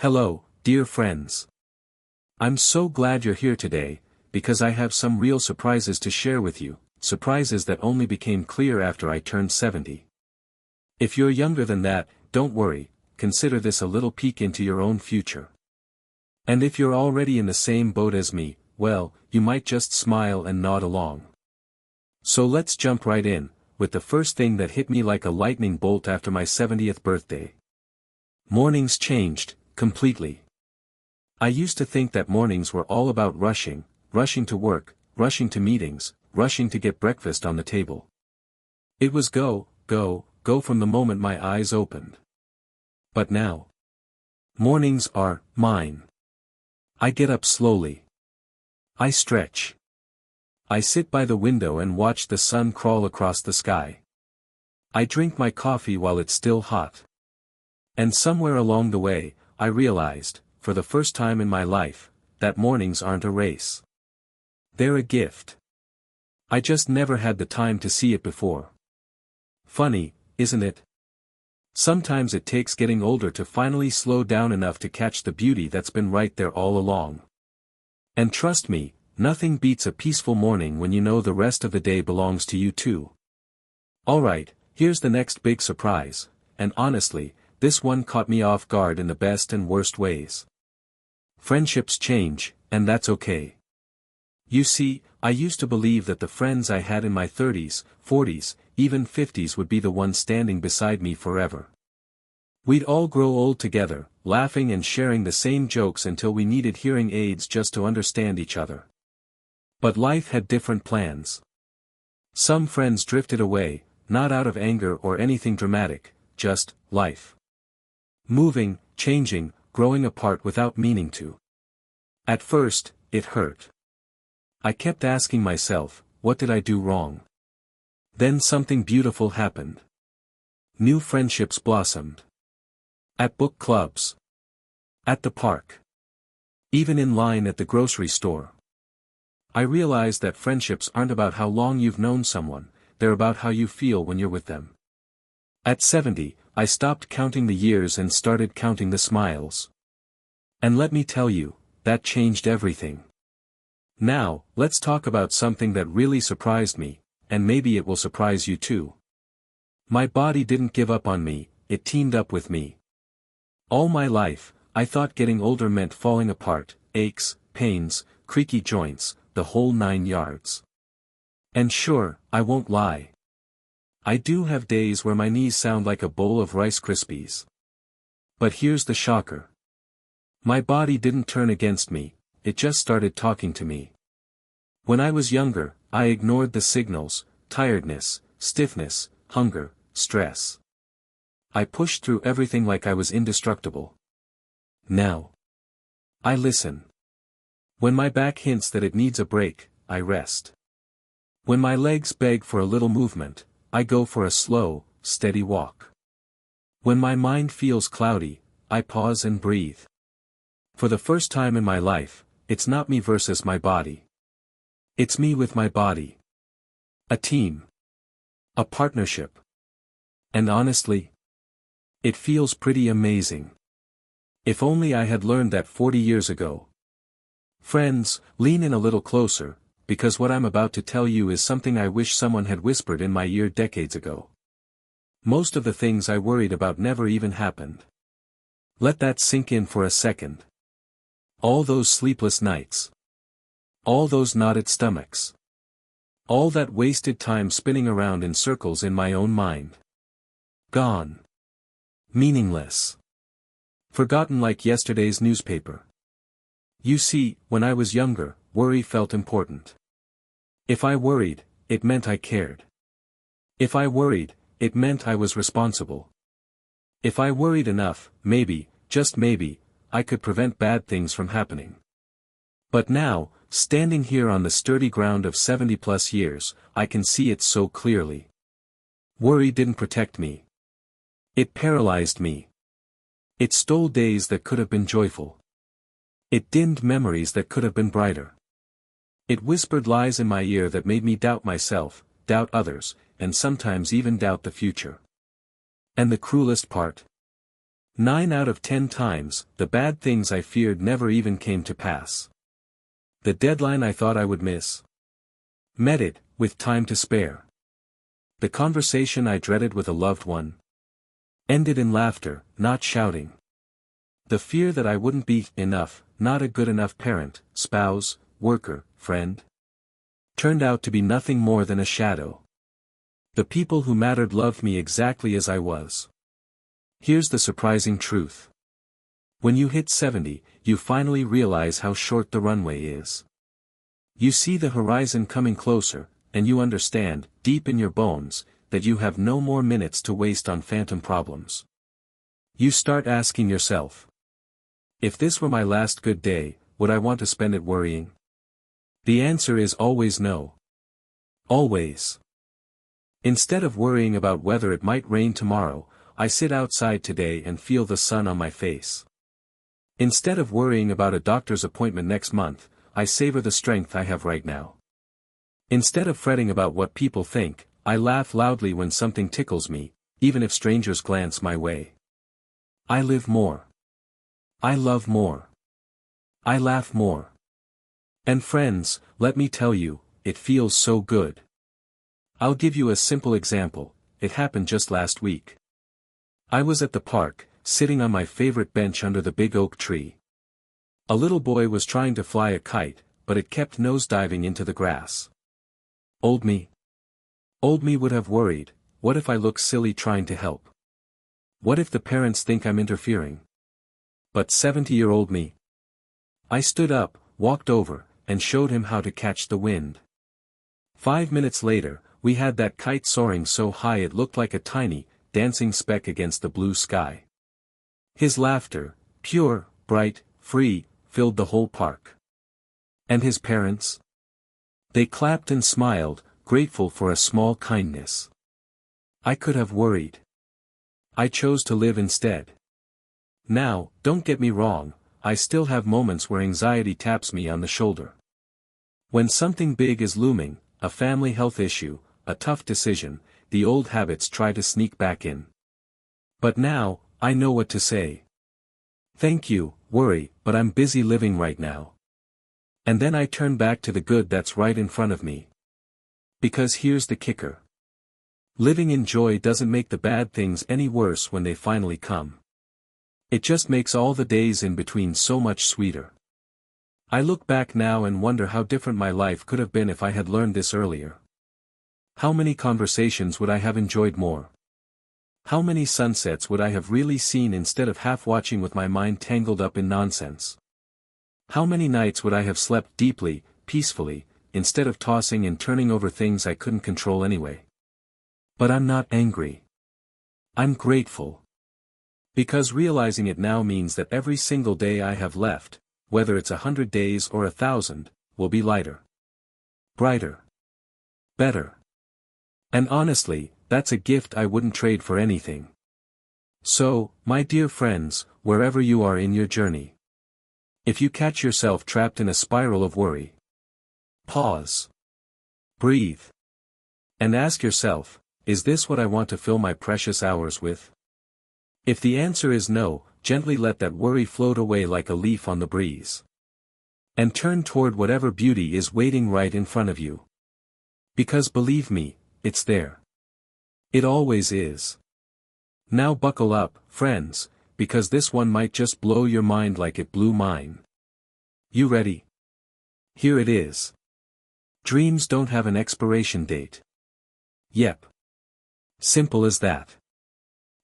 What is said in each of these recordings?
Hello, dear friends. I'm so glad you're here today, because I have some real surprises to share with you, surprises that only became clear after I turned 70. If you're younger than that, don't worry, consider this a little peek into your own future. And if you're already in the same boat as me, well, you might just smile and nod along. So let's jump right in, with the first thing that hit me like a lightning bolt after my 70th birthday. Mornings changed, completely. I used to think that mornings were all about rushing to work, rushing to meetings, rushing to get breakfast on the table. It was go, go, go from the moment my eyes opened. But now, mornings are mine. I get up slowly. I stretch. I sit by the window and watch the sun crawl across the sky. I drink my coffee while it's still hot. And somewhere along the way, I realized, for the first time in my life, that mornings aren't a race. They're a gift. I just never had the time to see it before. Funny, isn't it? Sometimes it takes getting older to finally slow down enough to catch the beauty that's been right there all along. And trust me, nothing beats a peaceful morning when you know the rest of the day belongs to you too. Alright, here's the next big surprise, and honestly, this one caught me off guard in the best and worst ways. Friendships change, and that's okay. You see, I used to believe that the friends I had in my 30s, 40s, even 50s would be the ones standing beside me forever. We'd all grow old together, laughing and sharing the same jokes until we needed hearing aids just to understand each other. But life had different plans. Some friends drifted away, not out of anger or anything dramatic, just life. Moving, changing, growing apart without meaning to. At first, it hurt. I kept asking myself, what did I do wrong? Then something beautiful happened. New friendships blossomed. At book clubs. At the park. Even in line at the grocery store. I realized that friendships aren't about how long you've known someone, they're about how you feel when you're with them. At 70, I stopped counting the years and started counting the smiles. And let me tell you, that changed everything. Now, let's talk about something that really surprised me, and maybe it will surprise you too. My body didn't give up on me, it teamed up with me. All my life, I thought getting older meant falling apart, aches, pains, creaky joints, the whole 9 yards. And sure, I won't lie. I do have days where my knees sound like a bowl of Rice Krispies. But here's the shocker. My body didn't turn against me, it just started talking to me. When I was younger, I ignored the signals, tiredness, stiffness, hunger, stress. I pushed through everything like I was indestructible. Now, I listen. When my back hints that it needs a break, I rest. When my legs beg for a little movement, I go for a slow, steady walk. When my mind feels cloudy, I pause and breathe. For the first time in my life, it's not me versus my body. It's me with my body. A team. A partnership. And honestly, it feels pretty amazing. If only I had learned that 40 years ago. Friends, lean in a little closer, because what I'm about to tell you is something I wish someone had whispered in my ear decades ago. Most of the things I worried about never even happened. Let that sink in for a second. All those sleepless nights. All those knotted stomachs. All that wasted time spinning around in circles in my own mind. Gone. Meaningless. Forgotten like yesterday's newspaper. You see, when I was younger, worry felt important. If I worried, it meant I cared. If I worried, it meant I was responsible. If I worried enough, maybe, just maybe, I could prevent bad things from happening. But now, standing here on the sturdy ground of 70+ years, I can see it so clearly. Worry didn't protect me. It paralyzed me. It stole days that could have been joyful. It dimmed memories that could have been brighter. It whispered lies in my ear that made me doubt myself, doubt others, and sometimes even doubt the future. And the cruelest part? 9 out of 10 times, the bad things I feared never even came to pass. The deadline I thought I would miss. Met it, with time to spare. The conversation I dreaded with a loved one. Ended in laughter, not shouting. The fear that I wouldn't be enough, not a good enough parent, spouse, worker, friend. Turned out to be nothing more than a shadow. The people who mattered loved me exactly as I was. Here's the surprising truth. When you hit 70, you finally realize how short the runway is. You see the horizon coming closer, and you understand, deep in your bones, that you have no more minutes to waste on phantom problems. You start asking yourself, if this were my last good day, would I want to spend it worrying? The answer is always no. Always. Instead of worrying about whether it might rain tomorrow, I sit outside today and feel the sun on my face. Instead of worrying about a doctor's appointment next month, I savor the strength I have right now. Instead of fretting about what people think, I laugh loudly when something tickles me, even if strangers glance my way. I live more. I love more. I laugh more. And friends, let me tell you, it feels so good. I'll give you a simple example. It happened just last week. I was at the park, sitting on my favorite bench under the big oak tree. A little boy was trying to fly a kite, but it kept nosediving into the grass. Old me. Old me would have worried, what if I look silly trying to help? What if the parents think I'm interfering? But 70-year-old me. I stood up, walked over, and showed him how to catch the wind. 5 minutes later, we had that kite soaring so high it looked like a tiny, dancing speck against the blue sky. His laughter, pure, bright, free, filled the whole park. And his parents? They clapped and smiled, grateful for a small kindness. I could have worried. I chose to live instead. Now, don't get me wrong, I still have moments where anxiety taps me on the shoulder. When something big is looming, a family health issue, a tough decision, the old habits try to sneak back in. But now, I know what to say. Thank you, worry, but I'm busy living right now. And then I turn back to the good that's right in front of me. Because here's the kicker. Living in joy doesn't make the bad things any worse when they finally come. It just makes all the days in between so much sweeter. I look back now and wonder how different my life could have been if I had learned this earlier. How many conversations would I have enjoyed more? How many sunsets would I have really seen instead of half watching with my mind tangled up in nonsense? How many nights would I have slept deeply, peacefully, instead of tossing and turning over things I couldn't control anyway? But I'm not angry. I'm grateful. Because realizing it now means that every single day I have left, whether it's 100 days or 1,000, will be lighter. Brighter. Better. And honestly, that's a gift I wouldn't trade for anything. So, my dear friends, wherever you are in your journey, if you catch yourself trapped in a spiral of worry, pause. Breathe. And ask yourself, is this what I want to fill my precious hours with? If the answer is no, gently let that worry float away like a leaf on the breeze. And turn toward whatever beauty is waiting right in front of you. Because believe me, it's there. It always is. Now buckle up, friends, because this one might just blow your mind like it blew mine. You ready? Here it is. Dreams don't have an expiration date. Yep. Simple as that.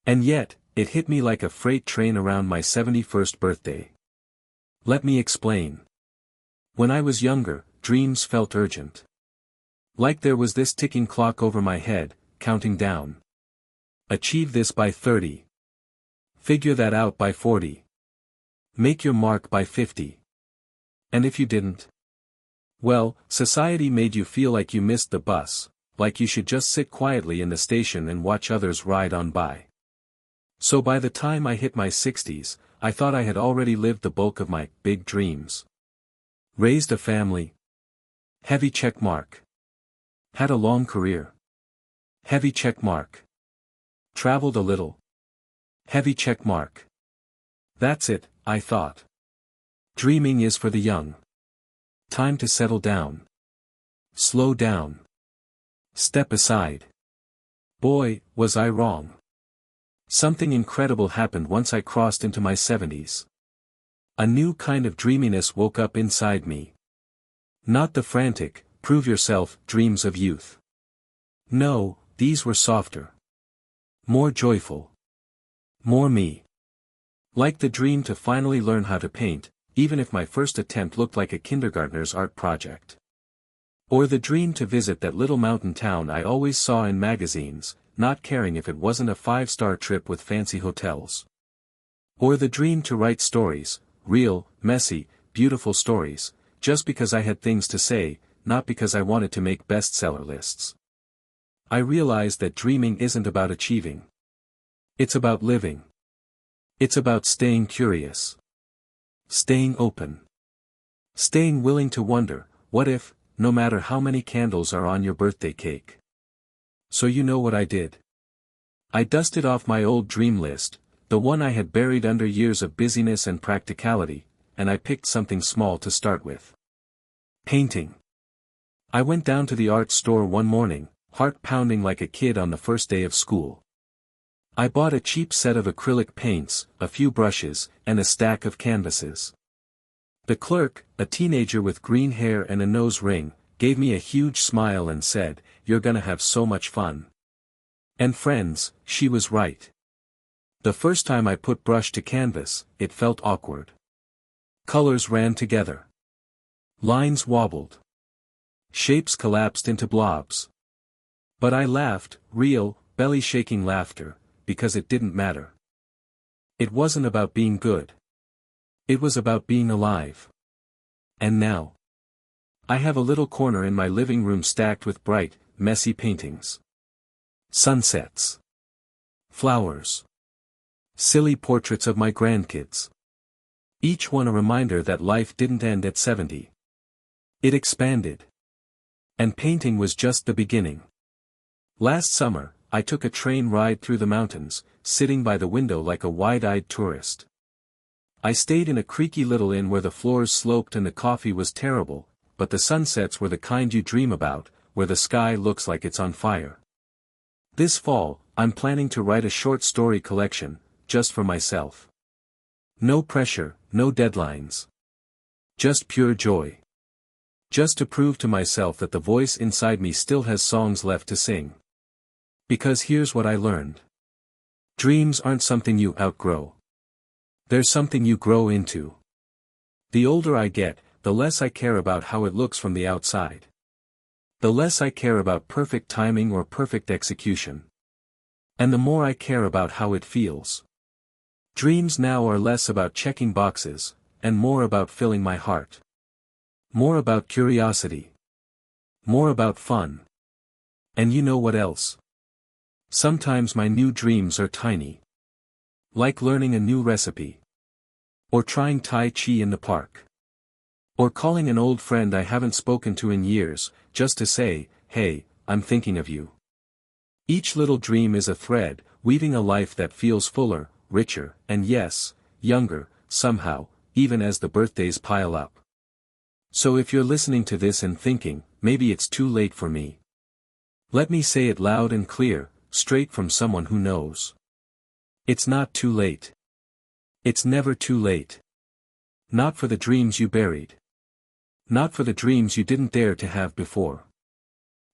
And yet, it hit me like a freight train around my 71st birthday. Let me explain. When I was younger, dreams felt urgent. Like there was this ticking clock over my head, counting down. Achieve this by 30. Figure that out by 40. Make your mark by 50. And if you didn't? Well, society made you feel like you missed the bus, like you should just sit quietly in the station and watch others ride on by. So by the time I hit my 60s, I thought I had already lived the bulk of my big dreams. Raised a family. Heavy check mark. Had a long career. Heavy check mark. Traveled a little. Heavy check mark. That's it, I thought. Dreaming is for the young. Time to settle down. Slow down. Step aside. Boy, was I wrong. Something incredible happened once I crossed into my 70s. A new kind of dreaminess woke up inside me. Not the frantic, prove yourself, dreams of youth. No, these were softer. More joyful. More me. Like the dream to finally learn how to paint, even if my first attempt looked like a kindergartner's art project. Or the dream to visit that little mountain town I always saw in magazines, not caring if it wasn't a 5-star trip with fancy hotels. Or the dream to write stories, real, messy, beautiful stories, just because I had things to say, not because I wanted to make bestseller lists. I realized that dreaming isn't about achieving. It's about living. It's about staying curious. Staying open. Staying willing to wonder, what if, no matter how many candles are on your birthday cake. So you know what I did? I dusted off my old dream list, the one I had buried under years of busyness and practicality, and I picked something small to start with. Painting. I went down to the art store one morning, heart pounding like a kid on the first day of school. I bought a cheap set of acrylic paints, a few brushes, and a stack of canvases. The clerk, a teenager with green hair and a nose ring, gave me a huge smile and said, "You're gonna have so much fun." And friends, she was right. The first time I put brush to canvas, it felt awkward. Colors ran together. Lines wobbled. Shapes collapsed into blobs. But I laughed, real, belly-shaking laughter, because it didn't matter. It wasn't about being good. It was about being alive. And now, I have a little corner in my living room stacked with bright, messy paintings. Sunsets. Flowers. Silly portraits of my grandkids. Each one a reminder that life didn't end at 70. It expanded. And painting was just the beginning. Last summer, I took a train ride through the mountains, sitting by the window like a wide-eyed tourist. I stayed in a creaky little inn where the floors sloped and the coffee was terrible, but the sunsets were the kind you dream about, where the sky looks like it's on fire. This fall, I'm planning to write a short story collection, just for myself. No pressure, no deadlines. Just pure joy. Just to prove to myself that the voice inside me still has songs left to sing. Because here's what I learned. Dreams aren't something you outgrow. They're something you grow into. The older I get, the less I care about how it looks from the outside. The less I care about perfect timing or perfect execution. And the more I care about how it feels. Dreams now are less about checking boxes, and more about filling my heart. More about curiosity. More about fun. And you know what else? Sometimes my new dreams are tiny. Like learning a new recipe. Or trying Tai Chi in the park. Or calling an old friend I haven't spoken to in years, just to say, "Hey, I'm thinking of you." Each little dream is a thread, weaving a life that feels fuller, richer, and yes, younger, somehow, even as the birthdays pile up. So if you're listening to this and thinking, maybe it's too late for me. Let me say it loud and clear, straight from someone who knows. It's not too late. It's never too late. Not for the dreams you buried. Not for the dreams you didn't dare to have before.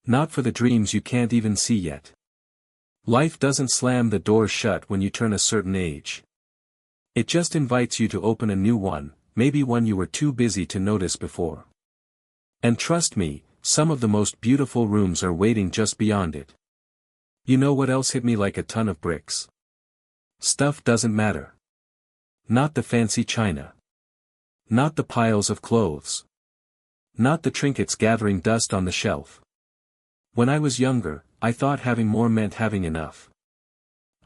Not for the dreams you can't even see yet. Life doesn't slam the door shut when you turn a certain age. It just invites you to open a new one, maybe one you were too busy to notice before. And trust me, some of the most beautiful rooms are waiting just beyond it. You know what else hit me like a ton of bricks? Stuff doesn't matter. Not the fancy china. Not the piles of clothes. Not the trinkets gathering dust on the shelf. When I was younger, I thought having more meant having enough.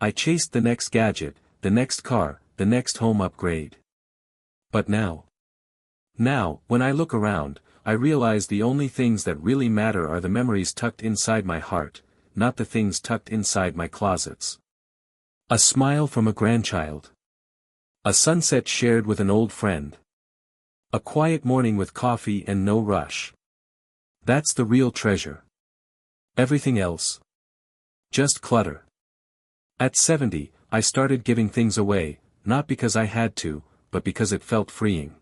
I chased the next gadget, the next car, the next home upgrade. But now, when I look around, I realize the only things that really matter are the memories tucked inside my heart, not the things tucked inside my closets. A smile from a grandchild. A sunset shared with an old friend. A quiet morning with coffee and no rush. That's the real treasure. Everything else? Just clutter. At 70, I started giving things away, not because I had to, but because it felt freeing.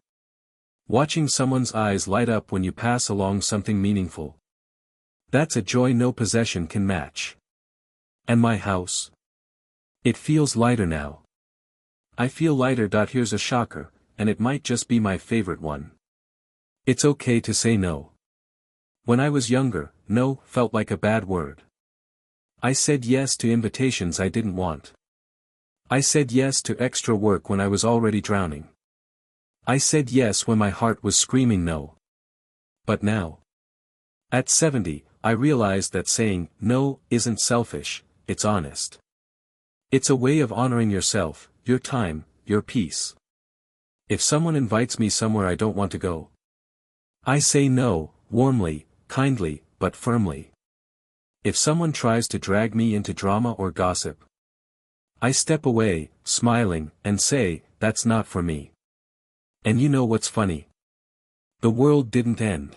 Watching someone's eyes light up when you pass along something meaningful. That's a joy no possession can match. And my house? It feels lighter now. I feel lighter. Here's a shocker, and it might just be my favorite one. It's okay to say no. When I was younger, no felt like a bad word. I said yes to invitations I didn't want. I said yes to extra work when I was already drowning. I said yes when my heart was screaming no. But now, at 70, I realized that saying no isn't selfish, it's honest. It's a way of honoring yourself, your time, your peace. If someone invites me somewhere I don't want to go, I say no, warmly, kindly, but firmly. If someone tries to drag me into drama or gossip, I step away, smiling, and say, that's not for me. And you know what's funny? The world didn't end.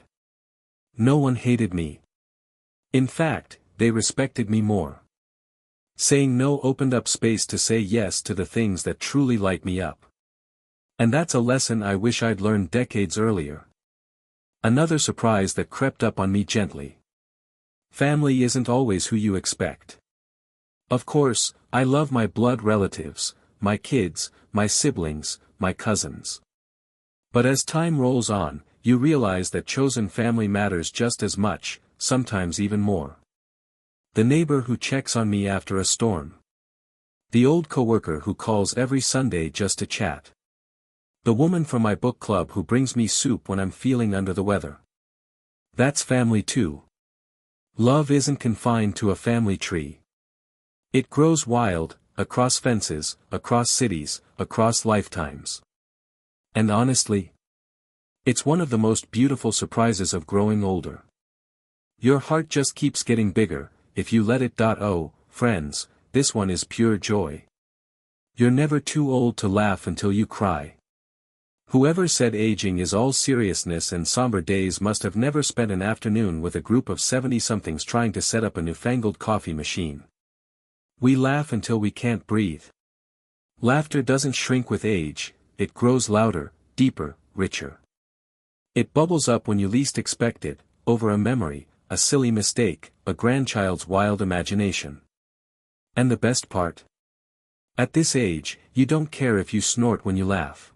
No one hated me. In fact, they respected me more. Saying no opened up space to say yes to the things that truly light me up. And that's a lesson I wish I'd learned decades earlier. Another surprise that crept up on me gently. Family isn't always who you expect. Of course, I love my blood relatives, my kids, my siblings, my cousins. But as time rolls on, you realize that chosen family matters just as much, sometimes even more. The neighbor who checks on me after a storm. The old coworker who calls every Sunday just to chat. The woman from my book club who brings me soup when I'm feeling under the weather. That's family too. Love isn't confined to a family tree. It grows wild, across fences, across cities, across lifetimes. And honestly, it's one of the most beautiful surprises of growing older. Your heart just keeps getting bigger, if you let it. Oh, friends, this one is pure joy. You're never too old to laugh until you cry. Whoever said aging is all seriousness and somber days must have never spent an afternoon with a group of 70-somethings trying to set up a newfangled coffee machine. We laugh until we can't breathe. Laughter doesn't shrink with age, it grows louder, deeper, richer. It bubbles up when you least expect it, over a memory, a silly mistake, a grandchild's wild imagination. And the best part? At this age, you don't care if you snort when you laugh.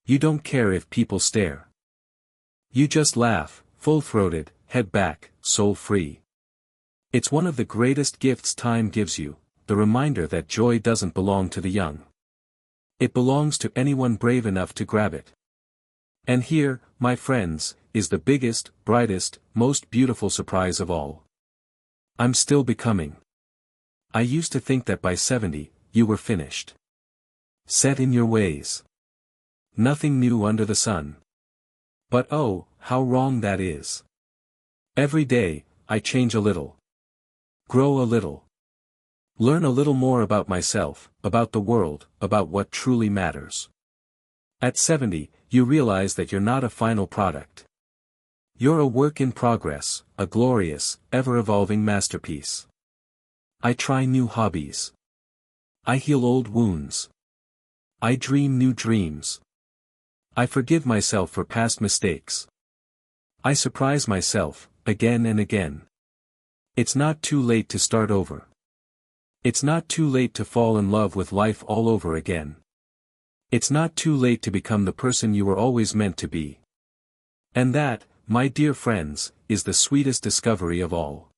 You don't care if people stare. You just laugh, full-throated, head back, soul free. It's one of the greatest gifts time gives you, the reminder that joy doesn't belong to the young. It belongs to anyone brave enough to grab it. And here, my friends, is the biggest, brightest, most beautiful surprise of all. I'm still becoming. I used to think that by 70, you were finished. Set in your ways. Nothing new under the sun. But oh, how wrong that is. Every day, I change a little. Grow a little. Learn a little more about myself, about the world, about what truly matters. At 70, you realize that you're not a final product. You're a work in progress, a glorious, ever-evolving masterpiece. I try new hobbies. I heal old wounds. I dream new dreams. I forgive myself for past mistakes. I surprise myself, again and again. It's not too late to start over. It's not too late to fall in love with life all over again. It's not too late to become the person you were always meant to be. And that, my dear friends, is the sweetest discovery of all.